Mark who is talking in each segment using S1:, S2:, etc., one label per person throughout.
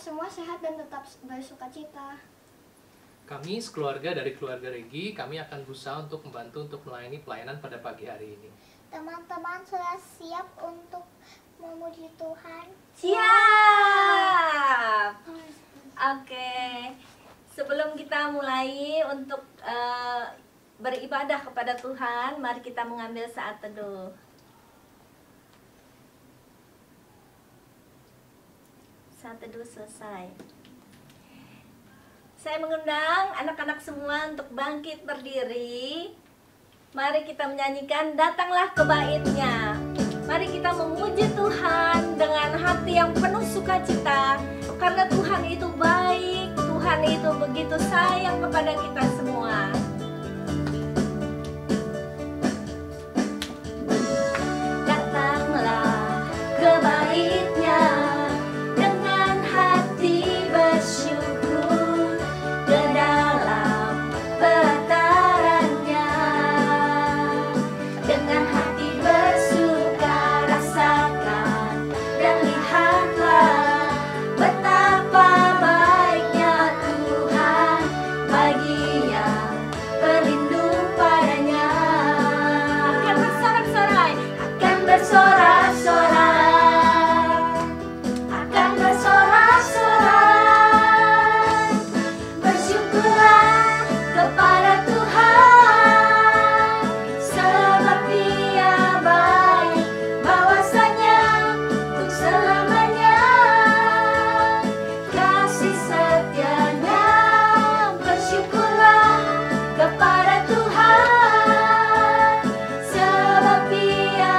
S1: semua sehat dan tetap bersukacita.
S2: Kami sekeluarga dari keluarga Regi, kami akan berusaha untuk membantu untuk melayani pelayanan pada pagi hari ini.
S3: Teman-teman sudah siap untuk memuji Tuhan?
S4: Siap. Oke. Sebelum kita mulai untuk beribadah kepada Tuhan, mari kita mengambil saat teduh. Saat teduh selesai. Saya mengundang anak-anak semua untuk bangkit berdiri. Mari kita menyanyikan Datanglah ke Bait-Nya. Mari kita memuji Tuhan dengan hati yang penuh sukacita, karena Tuhan itu baik, Tuhan itu begitu sayang kepada kita semua. Datanglah ke Bait-Nya dengan hati bersyukur, ke dalam pelataran-Nya dengan hati bersuka rasakan dan lihatlah betapa baiknya Tuhan bagi yang berlindung padanya. Akan bersorak-sorai, akan bersorak-sorai, akan bersorak-sorai. Bersyukurlah kepada Tuhan, sebab Dia baik, bahwasanya untuk selamanya kasih setia-Nya. Bersyukurlah kepada Tuhan, sebab Dia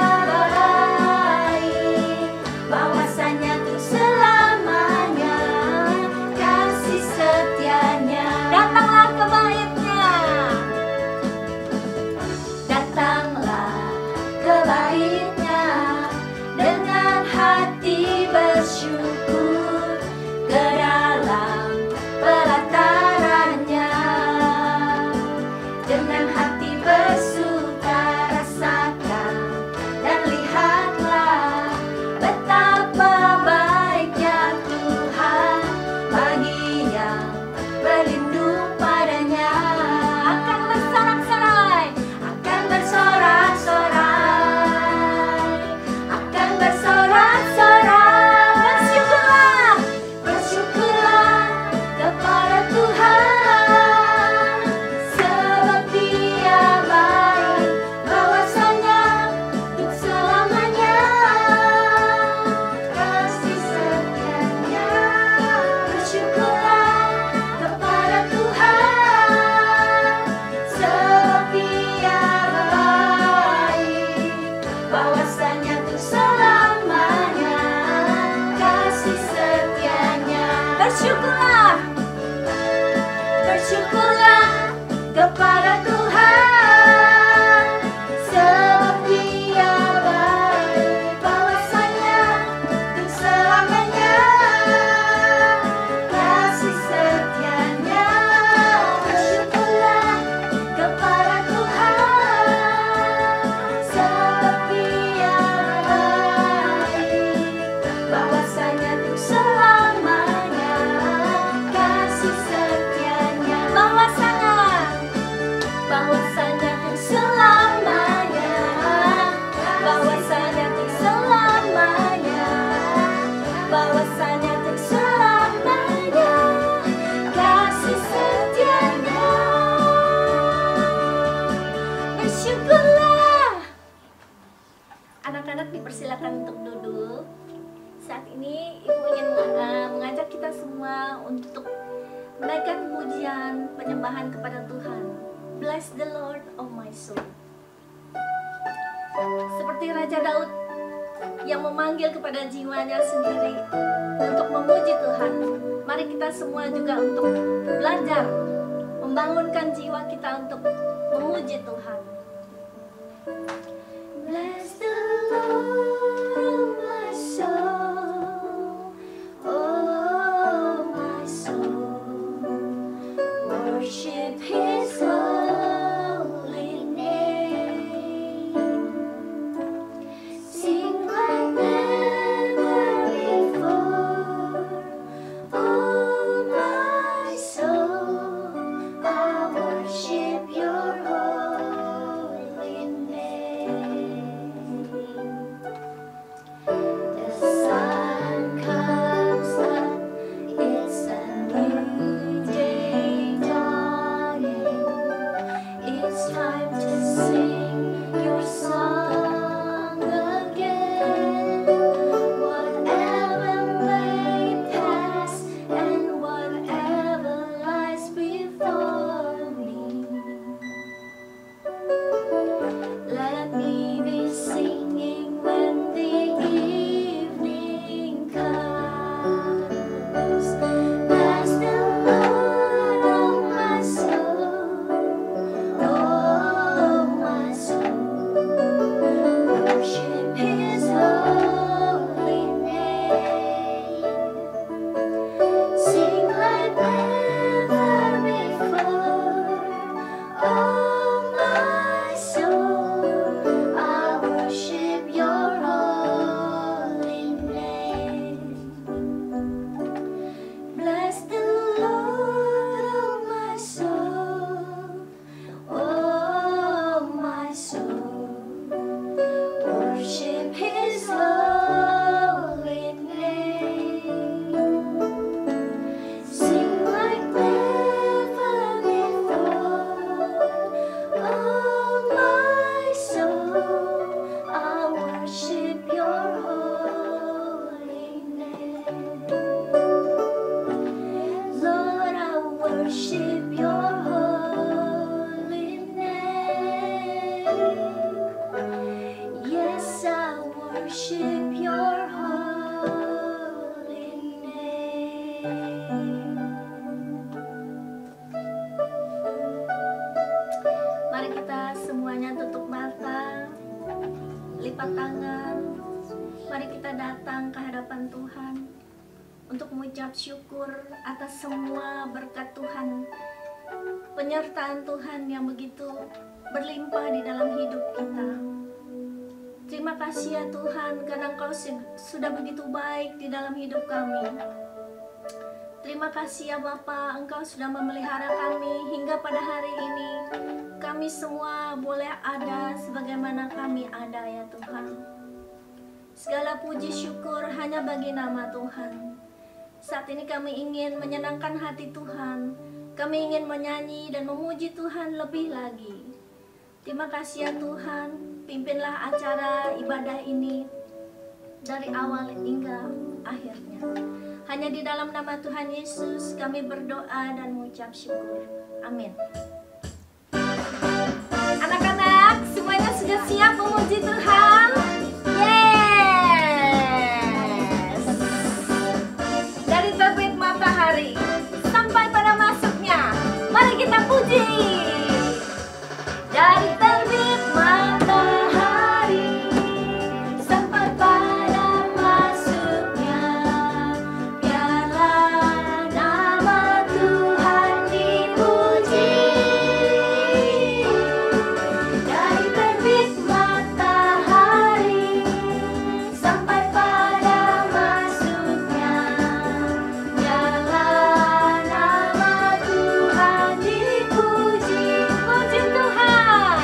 S4: baik, bahwasanya untuk selamanya kasih setia-Nya. Datanglah ke Bait-Nya. Datanglah ke Bait-Nya dengan hati bersyukur, ke dalam pelataran-Nya dengan hati bersuka rasakan dan lihatlah betapa baiknya Tuhan bagi yang berlindung padanya. Akan bersorak-sorai, akan bersorak-sorai, akan bersorak-sorai. Bersyukurlah, bersyukurlah kepada Tuhan, sebab Dia baik, bahwasanya untuk selamanya kasih setia-Nya. Bersyukurlah kepada Tuhan, sebab Dia baik, bahwasanya untuk selamanya kasih setia-Nya. Bersyukurlah, bersyukurlah kepada Tuhan, sebab Dia baik, bahwasanya untuk selamanya kasih setia-Nya. Bersyukurlah kepada Tuhan, sebab Dia baik, bahwasanya untuk selamanya kasih setia-Nya. Bahwasanya untuk selamanya, bahwasanya untuk selamanya, bahwasanya untuk selamanya kasih setia-Nya. Bersyukurlah. Anak-anak dipersilakan untuk duduk. Saat ini Ibu ingin mengajak kita semua untuk menaikkan pujian penyembahan kepada Tuhan. Bless the Lord, oh my soul. Seperti Raja Daud yang memanggil kepada jiwanya sendiri untuk memuji Tuhan, mari kita semua juga untuk belajar membangunkan jiwa kita untuk memuji Tuhan. Bless the Lord, oh my soul, oh my soul. Worship His holy name. Sing like never before. semuanya tutup mata, lipat tangan. Mari kita datang ke hadapan Tuhan untuk mengucap syukur atas semua berkat Tuhan, penyertaan Tuhan yang begitu berlimpah di dalam hidup kita. Terima kasih ya Tuhan, karena Engkau sudah begitu baik di dalam hidup kami. Terima kasih ya Bapa, Engkau sudah memelihara kami hingga pada hari ini. Kami semua boleh ada sebagaimana kami ada ya Tuhan. Segala puji syukur hanya bagi nama Tuhan. Saat ini kami ingin menyenangkan hati Tuhan. Kami ingin menyanyi dan memuji Tuhan lebih lagi. Terima kasih ya Tuhan, pimpinlah acara ibadah ini dari awal hingga akhirnya. Hanya di dalam nama Tuhan Yesus kami berdoa dan mengucap syukur. Amin. Anak-anak, semuanya sudah siap memuji Tuhan? Yes! Dari terbit matahari sampai pada masuknya, mari kita puji. Dari terbit matahari sampai pada masuknya, biarlah nama Tuhan dipuji. Dari terbit matahari sampai pada masuknya, biarlah nama Tuhan dipuji. Puji Tuhan.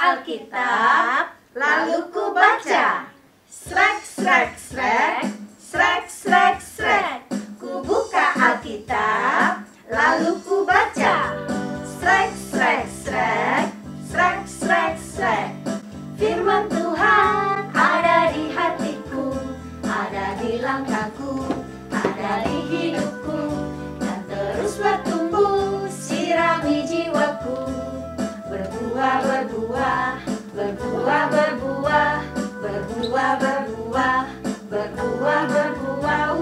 S4: Alkitab, lalu ku baca. Srek, srek, srek, srek, srek, srek. Ku buka Alkitab, lalu ku baca. Srek, srek, srek, srek, srek, srek. Firman Tuhan ada di hatiku, ada di langkahku, ada di hidupku, dan terus bertumbuh, sirami jiwaku. Berbuah, berbuah, berbuah, berbuah, berbuah, berbuah, berbuah, berbuah,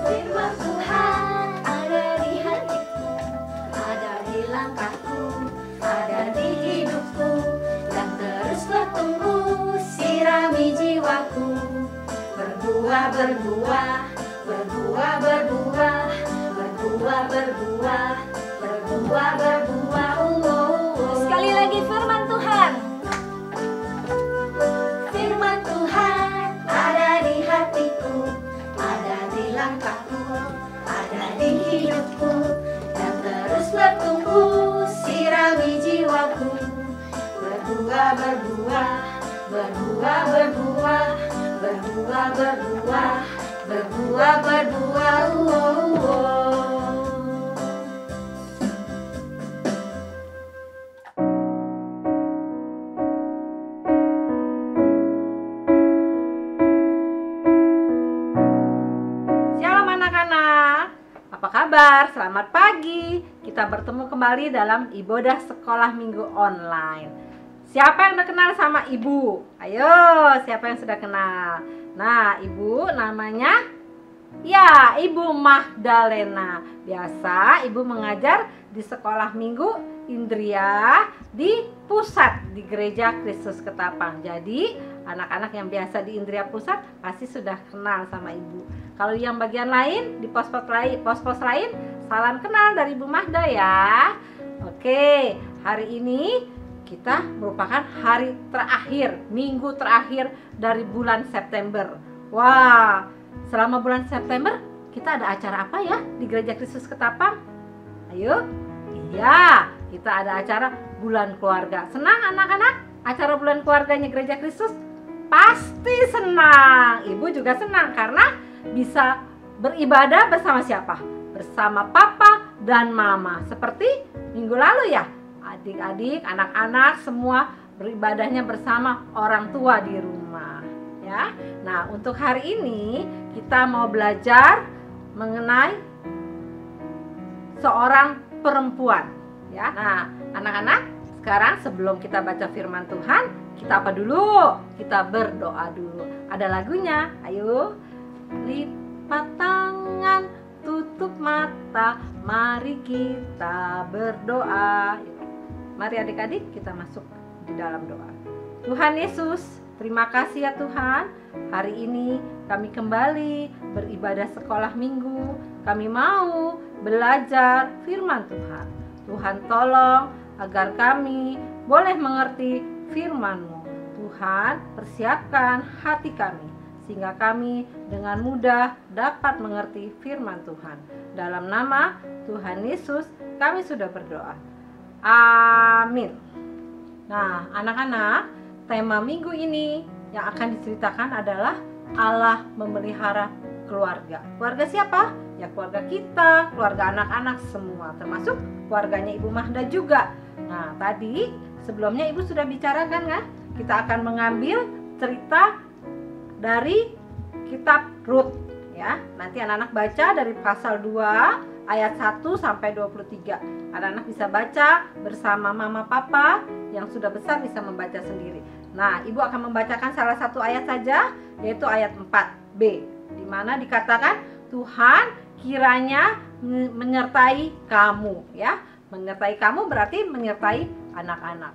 S4: Firman Tuhan ada di hatiku, ada di langkahku, ada di hidupku, dan terus bertumbuh, sirami jiwaku. Berbuah, berbuah, berbuah, berbuah, berbuah, berbuah, berbuah, berbuah. Sekali lagi firman Tuhan. Firman Tuhan ada di hatiku, ada di langkahku, ada di hidupku, dan terus bertumbuh, sirami jiwaku. Berbuah, berbuah, berbuah, berbuah, berbuah, berbuah, berbuah, berbuah.
S5: Shalom anak-anak, apa kabar? Selamat pagi. Kita bertemu kembali dalam ibadah sekolah minggu online. Siapa yang udah kenal sama ibu? Ayo, siapa yang sudah kenal? Nah, ibu namanya ya Ibu Magdalena. Biasa ibu mengajar di sekolah minggu Indria di pusat di Gereja Kristus Ketapang. Jadi anak-anak yang biasa di Indria Pusat pasti sudah kenal sama ibu. Kalau yang bagian lain di pos-pos lain, salam kenal dari Ibu Magda ya. Oke, hari ini kita merupakan hari terakhir, minggu terakhir dari bulan September. Wah, selama bulan September kita ada acara apa ya di Gereja Kristus Ketapang? Ayo, iya, kita ada acara bulan keluarga. Senang anak-anak? Acara bulan keluarganya Gereja Kristus? Pasti senang. Ibu juga senang karena bisa beribadah bersama siapa? Bersama papa dan mama. Seperti minggu lalu ya. Adik-adik, anak-anak semua beribadahnya bersama orang tua di rumah ya. Nah, untuk hari ini kita mau belajar mengenai seorang perempuan ya. Nah, anak-anak, sekarang sebelum kita baca firman Tuhan, kita apa dulu? Kita berdoa dulu. Ada lagunya. Ayo. Lipat tangan, tutup mata, mari kita berdoa. Mari adik-adik kita masuk di dalam doa. Tuhan Yesus, terima kasih ya Tuhan. Hari ini kami kembali beribadah sekolah minggu. Kami mau belajar firman Tuhan. Tuhan tolong agar kami boleh mengerti firman-Mu. Tuhan persiapkan hati kami sehingga kami dengan mudah dapat mengerti firman Tuhan. Dalam nama Tuhan Yesus kami sudah berdoa. Amin. Nah, anak-anak, tema minggu ini yang akan diceritakan adalah Allah memelihara keluarga. Keluarga siapa? Ya keluarga kita, keluarga anak-anak semua, termasuk keluarganya Ibu Magda juga. Nah, tadi sebelumnya Ibu sudah bicarakan kan? Kita akan mengambil cerita dari kitab Rut ya. Nanti anak-anak baca dari pasal 2 ayat 1 sampai 23. Anak-anak bisa baca bersama mama papa, yang sudah besar bisa membaca sendiri. Nah, Ibu akan membacakan salah satu ayat saja, yaitu ayat 4b, di mana dikatakan Tuhan kiranya menyertai kamu ya. Menyertai kamu berarti menyertai anak-anak.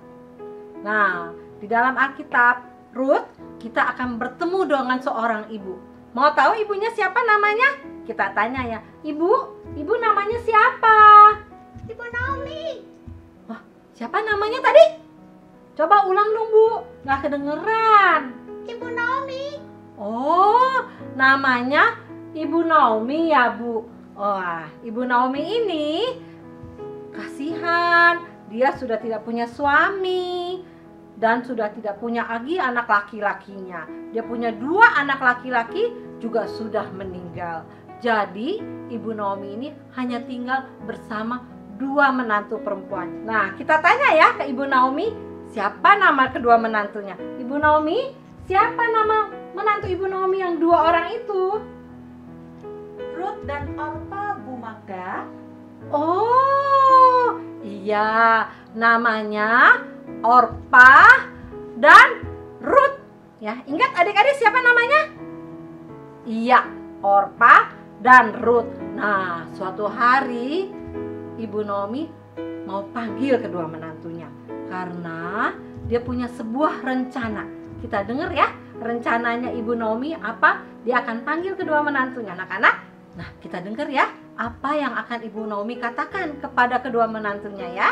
S5: Nah, di dalam Alkitab Rut kita akan bertemu dengan seorang ibu. Mau tahu ibunya siapa namanya? Kita tanya ya, Ibu namanya siapa?
S3: Ibu Naomi.
S5: Wah, siapa namanya tadi? Coba ulang dong Bu, nggak kedengeran.
S3: Ibu Naomi.
S5: Oh, namanya Ibu Naomi ya Bu. Wah, Ibu Naomi ini kasihan dia sudah tidak punya suami dan sudah tidak punya lagi anak laki-lakinya. Dia punya 2 anak laki-laki juga sudah meninggal. Jadi Ibu Naomi ini hanya tinggal bersama 2 menantu perempuan. Nah, kita tanya ya ke Ibu Naomi, siapa nama kedua menantunya? Ibu Naomi, siapa nama menantu Ibu Naomi yang 2 orang itu?
S6: Ruth dan Orpa, Bu Magda.
S5: Oh, iya, namanya Orpa dan Ruth. Ya, ingat adik-adik siapa namanya? Iya, Orpa dan Ruth. Nah, suatu hari Ibu Naomi mau panggil kedua menantunya karena dia punya sebuah rencana. Kita dengar ya, rencananya Ibu Naomi apa? Dia akan panggil kedua menantunya, anak-anak. Nah, kita dengar ya, apa yang akan Ibu Naomi katakan kepada kedua menantunya ya.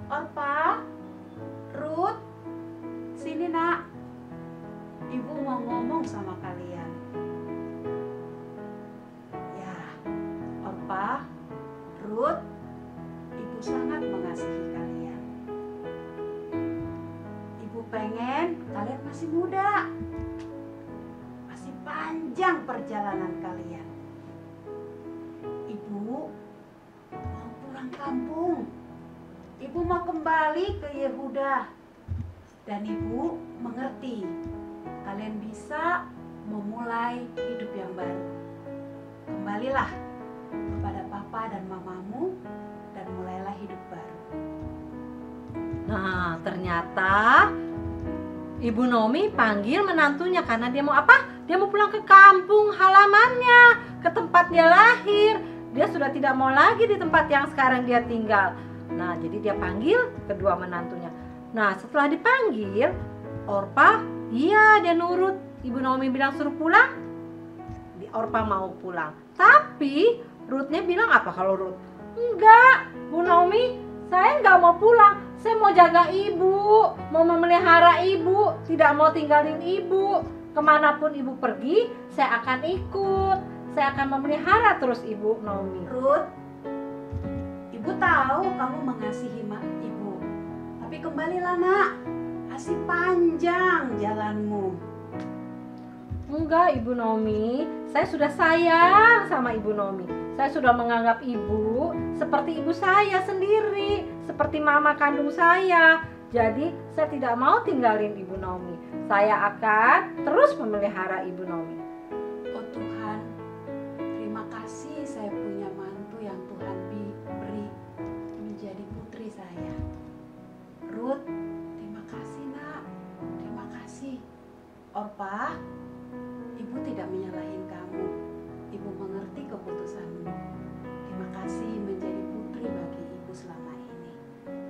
S6: Orpa, Ruth, sini nak. Ibu mau ngomong sama kalian. Ya, Orpa, Ruth, Ibu sangat mengasihi kalian. Ibu pengen kalian masih muda. Masih panjang perjalanan kalian. Ibu mau pulang kampung. Ibu mau kembali ke Yehuda. Dan Ibu mengerti kalian bisa memulai hidup yang baru. Kembalilah kepada papa dan mamamu dan mulailah hidup baru.
S5: Nah, ternyata Ibu Naomi panggil menantunya karena dia mau apa? Dia mau pulang ke kampung halamannya, ke tempat dia lahir. Dia sudah tidak mau lagi di tempat yang sekarang dia tinggal. Nah, jadi dia panggil kedua menantunya. Nah, setelah dipanggil, Orpa, iya dia nurut. Ibu Naomi bilang suruh pulang, Orpa mau pulang. Tapi Ruthnya bilang apa kalau Ruth? Enggak, Bu Naomi, saya nggak mau pulang. Saya mau jaga ibu, mau memelihara ibu, tidak mau tinggalin ibu. Kemanapun ibu pergi, saya akan ikut. Saya akan memelihara terus Ibu Naomi.
S6: Ruth, Ibu tahu kamu mengasihi ibu. Tapi kembalilah nak, masih panjang jalanmu.
S5: Enggak Ibu Naomi, saya sudah sayang sama Ibu Naomi. Saya sudah menganggap ibu seperti ibu saya sendiri, seperti mama kandung saya. Jadi saya tidak mau tinggalin Ibu Naomi. Saya akan terus memelihara Ibu Naomi.
S6: Oh Tuhan, terima kasih saya punya mantu yang Tuhan beri menjadi putri saya. Ruth, terima kasih nak, terima kasih. Orpa, Ibu tidak menyalahin kamu. Ibu mengerti keputusanmu. Terima kasih menjadi putri bagi Ibu selama ini.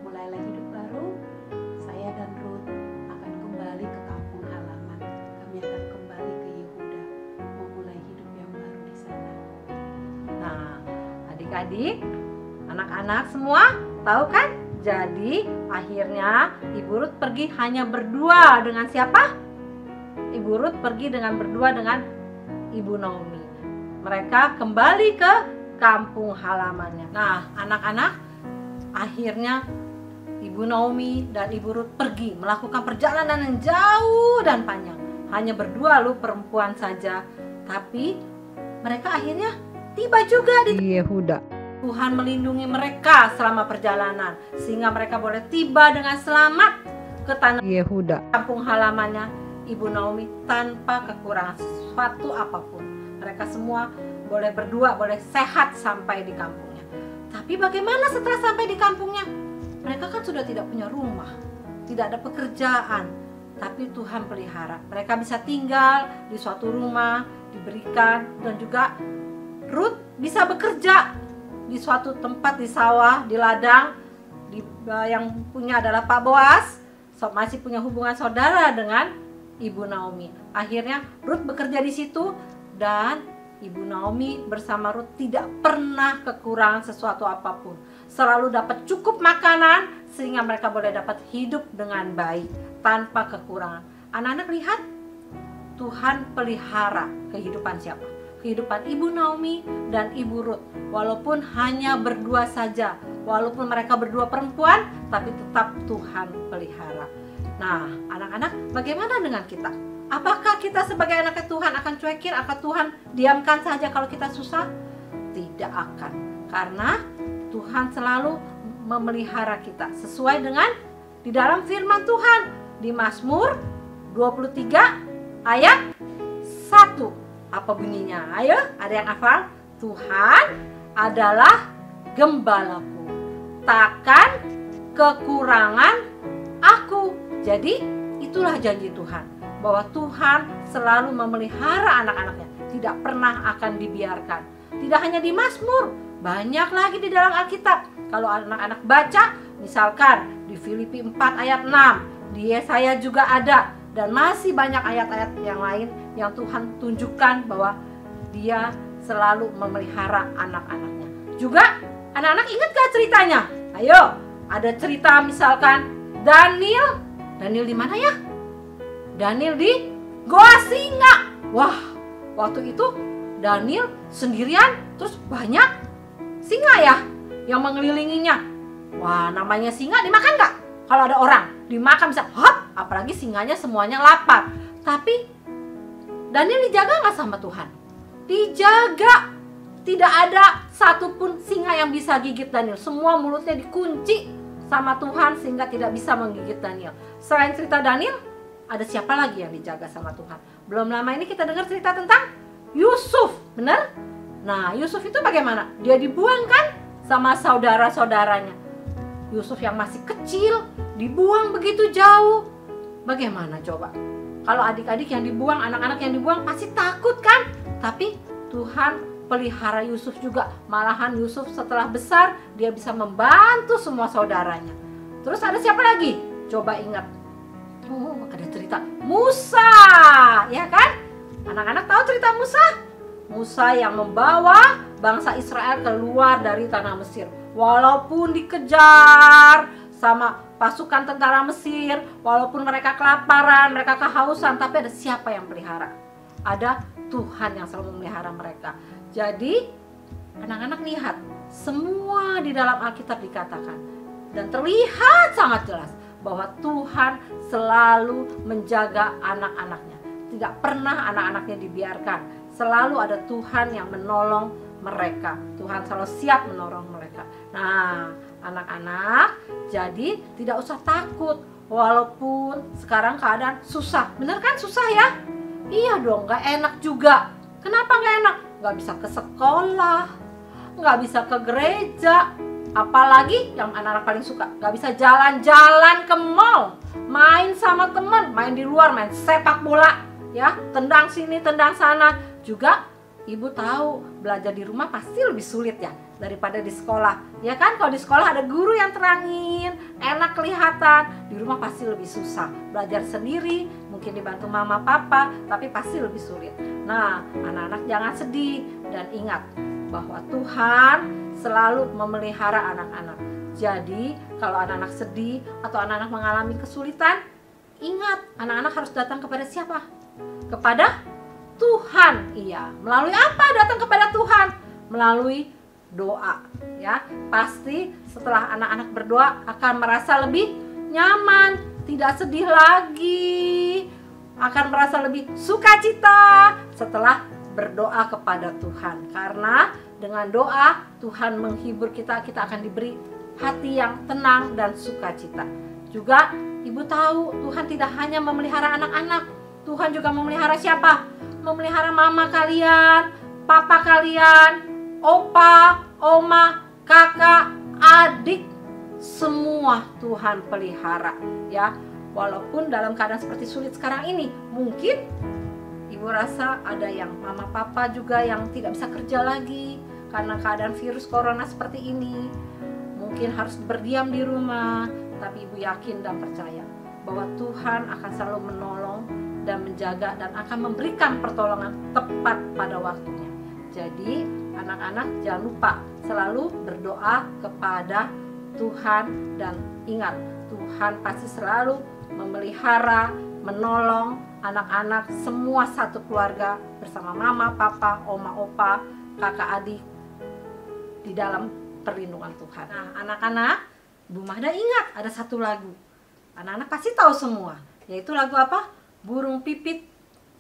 S6: Mulailah hidup baru. Saya dan Ruth akan kembali ke kampung halaman. Kami akan kembali ke Yehuda, memulai hidup yang baru di sana.
S5: Nah, adik-adik, anak-anak semua tahu kan? Jadi akhirnya Ibu Ruth pergi hanya berdua dengan siapa? Ibu Ruth pergi berdua dengan Ibu Naomi. Mereka kembali ke kampung halamannya. Nah, anak-anak, akhirnya Ibu Naomi dan Ibu Ruth pergi melakukan perjalanan yang jauh dan panjang. Hanya berdua perempuan saja. Tapi mereka akhirnya tiba juga di Yehuda. Tuhan melindungi mereka selama perjalanan sehingga mereka boleh tiba dengan selamat ke tanah Yehuda, kampung halamannya Ibu Naomi, tanpa kekurangan sesuatu apapun. Mereka semua boleh berdua, boleh sehat sampai di kampungnya. Tapi bagaimana setelah sampai di kampungnya? Mereka kan sudah tidak punya rumah, tidak ada pekerjaan. Tapi Tuhan pelihara. Mereka bisa tinggal di suatu rumah, diberikan, dan juga Ruth bisa bekerja di suatu tempat di sawah, di ladang, yang punya adalah Pak Boas, masih punya hubungan saudara dengan Ibu Naomi. Akhirnya Ruth bekerja di situ dan Ibu Naomi bersama Ruth tidak pernah kekurangan sesuatu apapun. Selalu dapat cukup makanan sehingga mereka boleh dapat hidup dengan baik tanpa kekurangan. Anak-anak lihat, Tuhan pelihara kehidupan siapa? kehidupan Ibu Naomi dan Ibu Ruth. Walaupun hanya berdua saja, walaupun mereka berdua perempuan, tapi tetap Tuhan pelihara. Nah, anak-anak, bagaimana dengan kita? Apakah kita sebagai anak Tuhan akan cuekin, akan Tuhan diamkan saja kalau kita susah? Tidak akan, karena Tuhan selalu memelihara kita sesuai dengan di dalam firman Tuhan di Mazmur 23 ayat 1. Apa bunyinya? Ayo, ada yang hafal? Tuhan adalah gembalaku, takkan kekurangan aku. Jadi itulah janji Tuhan, bahwa Tuhan selalu memelihara anak-anaknya, tidak pernah akan dibiarkan. Tidak hanya di Mazmur, banyak lagi di dalam Alkitab. Kalau anak-anak baca, misalkan di Filipi 4 ayat 6, di Yesaya juga ada, dan masih banyak ayat-ayat yang lain yang Tuhan tunjukkan bahwa Dia selalu memelihara anak-anaknya. Juga anak-anak ingat gak ceritanya? Ayo, ada cerita misalkan Daniel di mana ya? Daniel di Goa Singa. Wah, waktu itu Daniel sendirian, terus banyak singa ya yang mengelilinginya. Wah, namanya singa dimakan gak? Kalau ada orang dimakan bisa hop, apalagi singanya semuanya lapar. Tapi Daniel dijaga gak sama Tuhan? Dijaga. Tidak ada satupun singa yang bisa gigit Daniel. Semua mulutnya dikunci sama Tuhan sehingga tidak bisa menggigit Daniel. Selain cerita Daniel, ada siapa lagi yang dijaga sama Tuhan? Belum lama ini kita dengar cerita tentang Yusuf, benar? Nah, Yusuf itu bagaimana? Dia dibuang kan sama saudara-saudaranya. Yusuf yang masih kecil dibuang begitu jauh. Bagaimana coba? Kalau adik-adik yang dibuang, anak-anak yang dibuang pasti takut kan? Tapi Tuhan pelihara Yusuf juga. Malahan Yusuf setelah besar dia bisa membantu semua saudaranya. Terus ada siapa lagi? Coba ingat. Oh, ada cerita Musa, ya kan? Anak-anak tahu cerita Musa? Musa yang membawa bangsa Israel keluar dari tanah Mesir. Walaupun dikejar sama pasukan tentara Mesir, walaupun mereka kelaparan, mereka kehausan, tapi ada siapa yang pelihara? Ada Tuhan yang selalu memelihara mereka. Jadi anak-anak lihat, semua di dalam Alkitab dikatakan dan terlihat sangat jelas bahwa Tuhan selalu menjaga anak-anaknya. Tidak pernah anak-anaknya dibiarkan. Selalu ada Tuhan yang menolong mereka. Tuhan selalu siap menolong mereka. Nah, anak-anak, jadi tidak usah takut walaupun sekarang keadaan susah. Bener kan susah ya? Iya dong, gak enak juga. Kenapa gak enak? Gak bisa ke sekolah, gak bisa ke gereja. Apalagi yang anak-anak paling suka, gak bisa jalan-jalan ke mall, main sama temen, main di luar, main sepak bola, ya, tendang sini, tendang sana. Juga ibu tahu belajar di rumah pasti lebih sulit ya daripada di sekolah, ya kan? Kalau di sekolah ada guru yang terangin, enak kelihatan. Di rumah pasti lebih susah. Belajar sendiri, mungkin dibantu mama papa, tapi pasti lebih sulit. Nah, anak-anak jangan sedih dan ingat bahwa Tuhan selalu memelihara anak-anak. Jadi, kalau anak-anak sedih atau anak-anak mengalami kesulitan, ingat, anak-anak harus datang kepada siapa? Kepada Tuhan. Iya, melalui apa datang kepada Tuhan? Melalui doa, ya. Pasti setelah anak-anak berdoa akan merasa lebih nyaman, tidak sedih lagi, akan merasa lebih sukacita setelah berdoa kepada Tuhan. Karena dengan doa Tuhan menghibur kita, kita akan diberi hati yang tenang dan sukacita. Juga ibu tahu Tuhan tidak hanya memelihara anak-anak, Tuhan juga memelihara siapa? Memelihara mama kalian, papa kalian, opa, oma, kakak, adik, semua Tuhan pelihara, ya. Walaupun dalam keadaan seperti sulit sekarang ini, mungkin ibu rasa ada yang mama papa juga yang tidak bisa kerja lagi karena keadaan virus corona seperti ini. Mungkin harus berdiam di rumah, tapi ibu yakin dan percaya bahwa Tuhan akan selalu menolong dan menjaga dan akan memberikan pertolongan tepat pada waktunya. Jadi anak-anak jangan lupa selalu berdoa kepada Tuhan dan ingat Tuhan pasti selalu memelihara, menolong anak-anak semua satu keluarga bersama mama, papa, oma, opa, kakak, adik di dalam perlindungan Tuhan. Nah, anak-anak, Bu Mahda ingat ada satu lagu. Anak-anak pasti tahu semua, yaitu lagu apa? Burung pipit.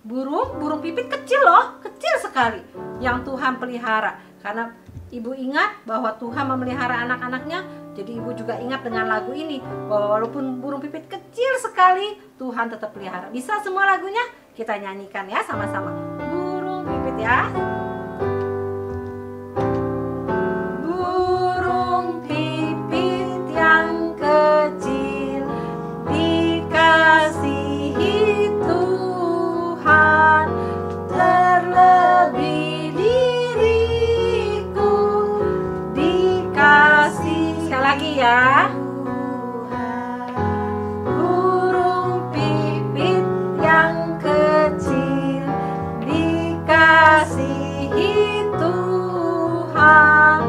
S5: Burung pipit kecil loh, kecil sekali yang Tuhan pelihara. Karena ibu ingat bahwa Tuhan memelihara anak-anaknya, jadi ibu juga ingat dengan lagu ini bahwa walaupun burung pipit kecil sekali, Tuhan tetap pelihara. Bisa semua lagunya? Kita nyanyikan ya sama-sama. Burung pipit ya. Burung pipit yang kecil dikasihi Tuhan, terlebih diriku dikasih. Sekali lagi ya. Burung pipit yang kecil dikasihi Tuhan,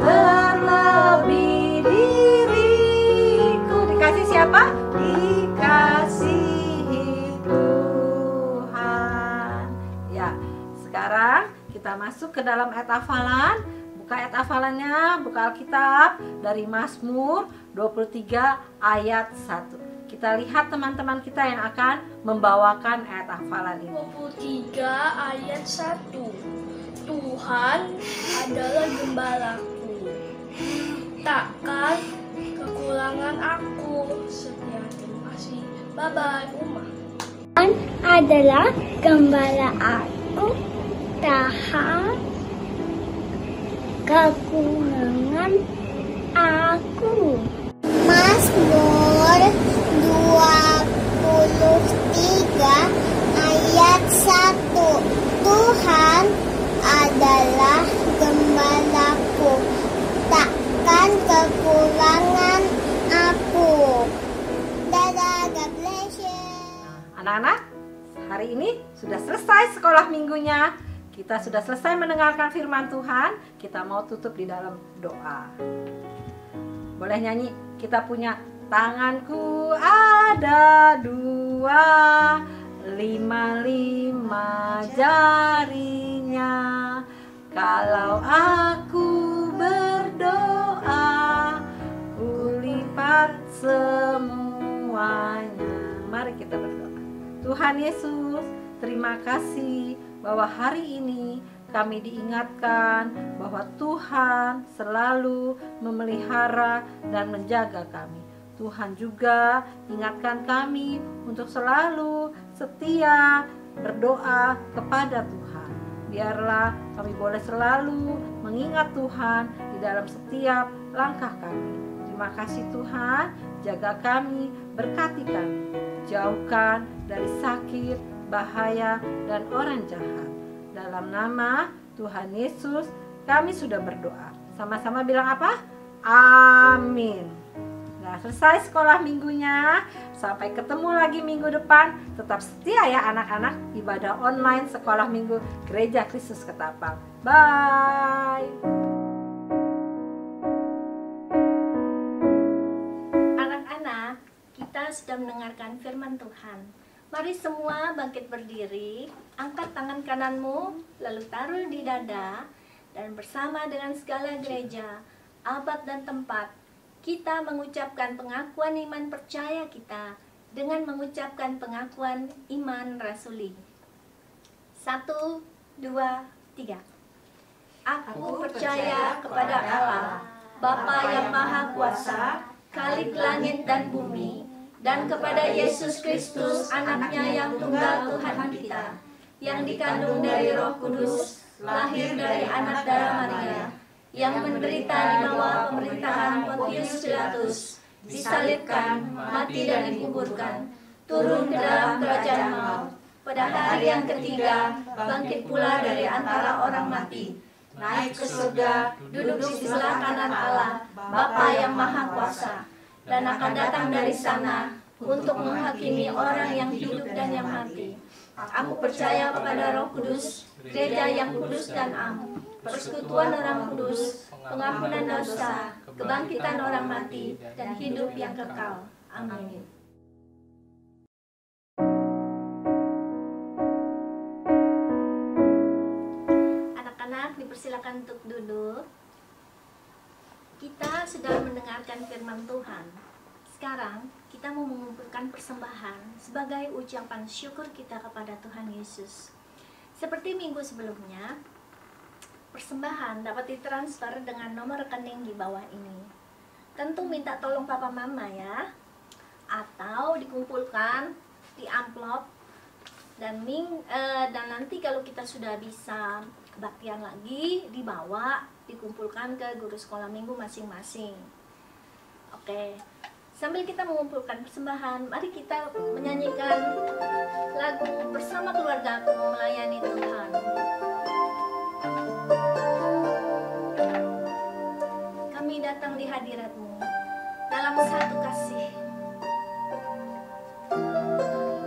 S5: terlebih diriku. Dikasih siapa? Dikasihi Tuhan. Ya, sekarang kita masuk ke dalam ayat hafalan. Buka ayat hafalannya, buka Alkitab dari Mazmur 23 ayat 1. Kita lihat teman-teman kita yang akan membawakan ayat hafalan ini.
S7: 23 ayat 1. Tuhan adalah gembalaku, takkan kekurangan aku. Sekian, terima kasih. Bye-bye, Uma.
S3: Tuhan adalah gembala aku, tahan kekurangan aku. Mazmur 23 ayat 1. Tuhan adalah gembalaku, takkan kekurangan aku. Dadah, God bless you.
S5: Anak-anak, hari ini sudah selesai sekolah minggunya. Kita sudah selesai mendengarkan firman Tuhan. Kita mau tutup di dalam doa. Boleh nyanyi? Kita punya tanganku ada 2, 5 jarinya. Kalau aku berdoa, kulipat semuanya. Mari kita berdoa. Tuhan Yesus, terima kasih bahwa hari ini kami diingatkan bahwa Tuhan selalu memelihara dan menjaga kami. Tuhan juga ingatkan kami untuk selalu setia berdoa kepada Tuhan. Biarlah kami boleh selalu mengingat Tuhan di dalam setiap langkah kami. Terima kasih Tuhan, jaga kami, berkati kami, jauhkan dari sakit, bahaya, dan orang jahat. Dalam nama Tuhan Yesus kami sudah berdoa. Sama-sama bilang apa? Amin. Nah, selesai sekolah minggunya. Sampai ketemu lagi minggu depan. Tetap setia ya anak-anak, ibadah online sekolah minggu Gereja Kristus Ketapang. Bye.
S4: Anak-anak, kita sudah mendengarkan firman Tuhan. Mari semua bangkit berdiri, angkat tangan kananmu, lalu taruh di dada, dan bersama dengan segala gereja, abad dan tempat, kita mengucapkan pengakuan iman percaya kita dengan mengucapkan pengakuan iman rasuli. 1, 2, 3. Aku percaya kepada Allah, Bapa yang Maha Kuasa, Khalik langit dan bumi, dan kepada Yesus Kristus, anaknya yang tunggal Tuhan kita, yang dikandung dari Roh Kudus, lahir dari anak darah Maria, yang menderita di bawah pemerintahan Pontius Pilatus, disalibkan, mati dan dikuburkan, turun ke dalam kerajaan maut, pada hari yang ketiga, bangkit pula dari antara orang mati, naik ke surga, duduk di sebelah kanan Allah, Bapa yang Maha Kuasa, dan akan datang dari sana untuk menghakimi orang yang hidup dan yang mati. Aku percaya kepada Roh Kudus, gereja yang kudus dan am, persekutuan orang kudus, pengampunan dosa, kebangkitan orang mati, dan hidup yang kekal. Amin. dipersilakan untuk duduk. Kita sudah mendengarkan firman Tuhan. Sekarang kita mau mengumpulkan persembahan sebagai ucapan syukur kita kepada Tuhan Yesus. Seperti minggu sebelumnya, persembahan dapat ditransfer dengan nomor rekening di bawah ini. Tentu minta tolong papa mama ya, atau dikumpulkan di amplop dan nanti kalau kita sudah bisa kebaktian lagi, dibawa dikumpulkan ke guru sekolah minggu masing-masing. Oke, sambil kita mengumpulkan persembahan, mari kita menyanyikan lagu Bersama Keluargaku Melayani Tuhan. Kami datang di hadirat-Mu dalam satu kasih.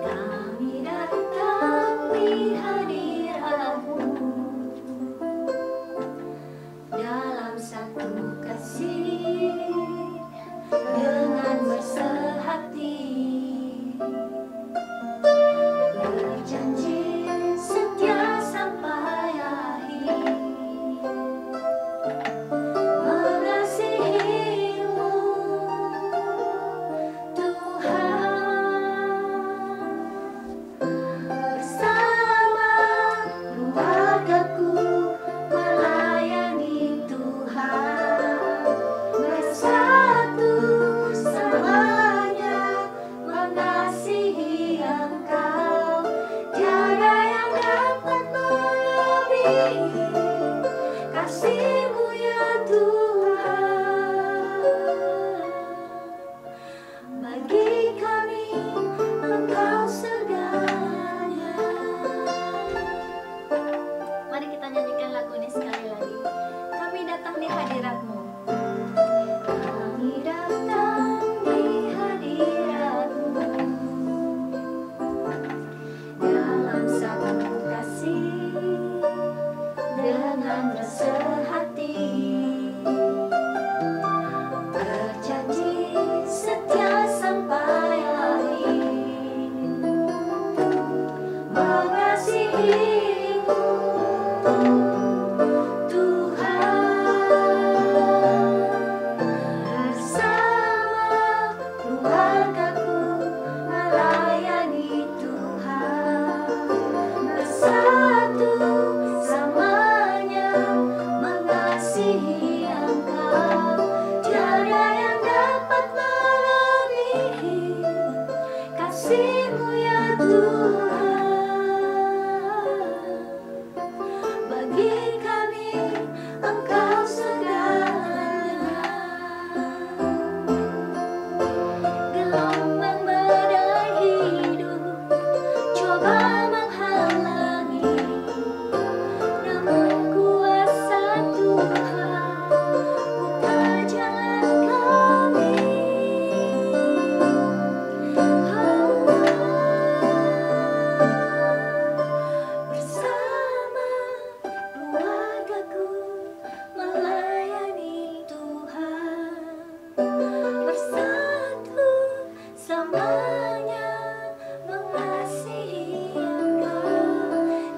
S4: Kami datang di hadirat-Mu dalam satu kasih, dengan bersehati berjanji setia sampai akhir, mengasihi-Mu Tuhan, bersama keluargaku melayani Tuhan, bersatu selamanya mengasihi Engkau, tiada yang dapat melebihi kasih-Mu ya Tuhan. Bagi kami Engkau segalanya. Mari kita nyanyikan lagu ini sekali lagi. Kami datang di hadirat-Mu. Kami datang di hadirat-Mu dalam satu kasih, dengan bersehati berjanji setia sampai akhir, mengasihi-Mu Tuhan, bersama keluargaku melayani Tuhan, bersatu selamanya mengasihi Engkau, tiada yang dapat melebihi kasih-Mu ya Tuhan. Bagi kami Engkau segalanya. Gelombang badai hidup coba menghalangi, namun kuasa Tuhan buka jalan kami. Bersama keluargaku melayani Tuhan, bersatu selamanya mengasihi Engkau,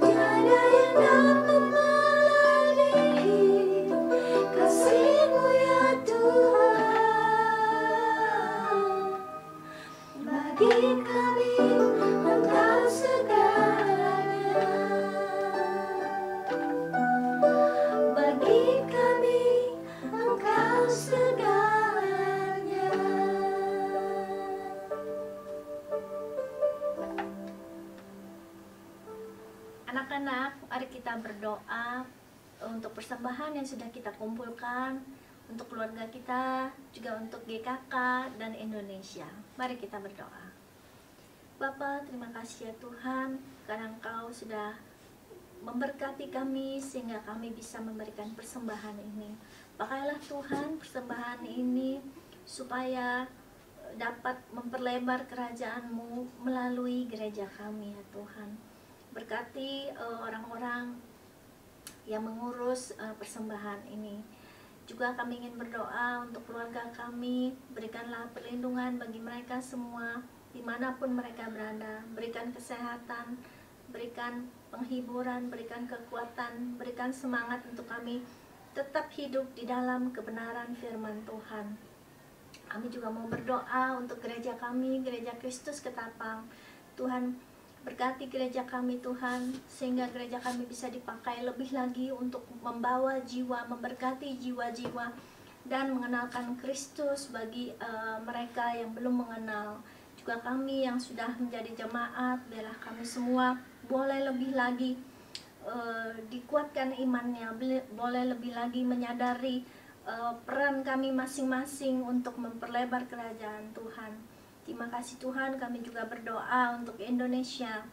S4: tiada yang dapat melebihi kasih-Mu ya Tuhan. Bagi kami Engkau segalanya. Bagi kami Engkau segalanya. Anak-anak, mari kita berdoa untuk persembahan yang sudah kita kumpulkan, untuk keluarga kita, juga untuk GKK dan Indonesia. Mari kita berdoa. Bapa, terima kasih ya Tuhan, karena Engkau sudah memberkati kami sehingga kami bisa memberikan persembahan ini. Pakailah Tuhan persembahan ini supaya dapat memperlebar kerajaan-Mu melalui gereja kami ya Tuhan. Berkati orang-orang yang mengurus persembahan ini. Juga kami ingin berdoa untuk keluarga kami, berikanlah perlindungan bagi mereka semua dimanapun mereka berada, berikan kesehatan, berikan penghiburan, berikan kekuatan, berikan semangat untuk kami tetap hidup di dalam kebenaran firman Tuhan. Kami juga mau berdoa untuk gereja kami, Gereja Kristus Ketapang. Tuhan, berkati gereja kami Tuhan, sehingga gereja kami bisa dipakai lebih lagi untuk membawa jiwa, memberkati jiwa-jiwa, dan mengenalkan Kristus bagi mereka yang belum mengenal. Juga kami yang sudah menjadi jemaat, biarlah kami semua boleh lebih lagi dikuatkan imannya, boleh lebih lagi menyadari peran kami masing-masing untuk memperlebar kerajaan Tuhan. Terima kasih Tuhan, kami juga berdoa untuk Indonesia,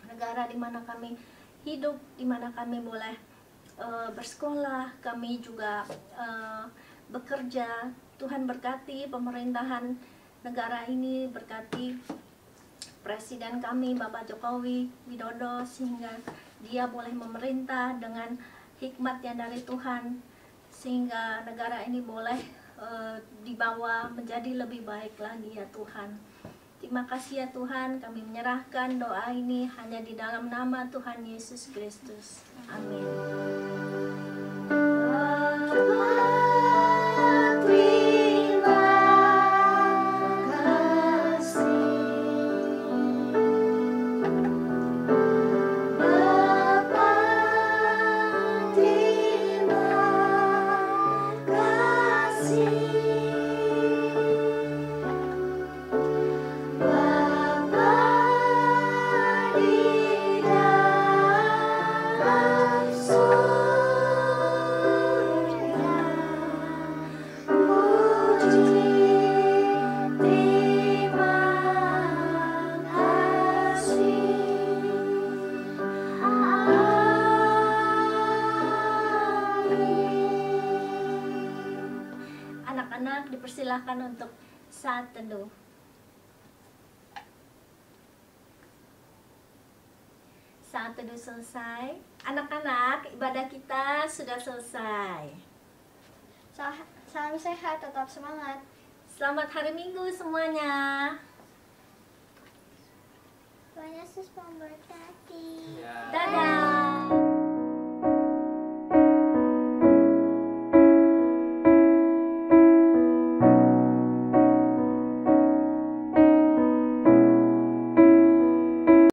S4: negara di mana kami hidup, di mana kami boleh bersekolah, kami juga bekerja. Tuhan berkati pemerintahan negara ini, berkati Presiden kami Bapak Jokowi Widodo, sehingga dia boleh memerintah dengan hikmat yang dari Tuhan, sehingga negara ini boleh dibawa menjadi lebih baik lagi ya Tuhan. Terima kasih ya Tuhan, kami menyerahkan doa ini hanya di dalam nama Tuhan Yesus Kristus. Amin. Anak-anak dipersilahkan untuk saat teduh. Saat teduh selesai. Anak-anak, ibadah kita sudah selesai.
S1: Salam sehat, tetap semangat.
S4: Selamat hari Minggu semuanya.
S3: Tuhan Yesus memberkati.
S2: Ya.
S4: Dadah.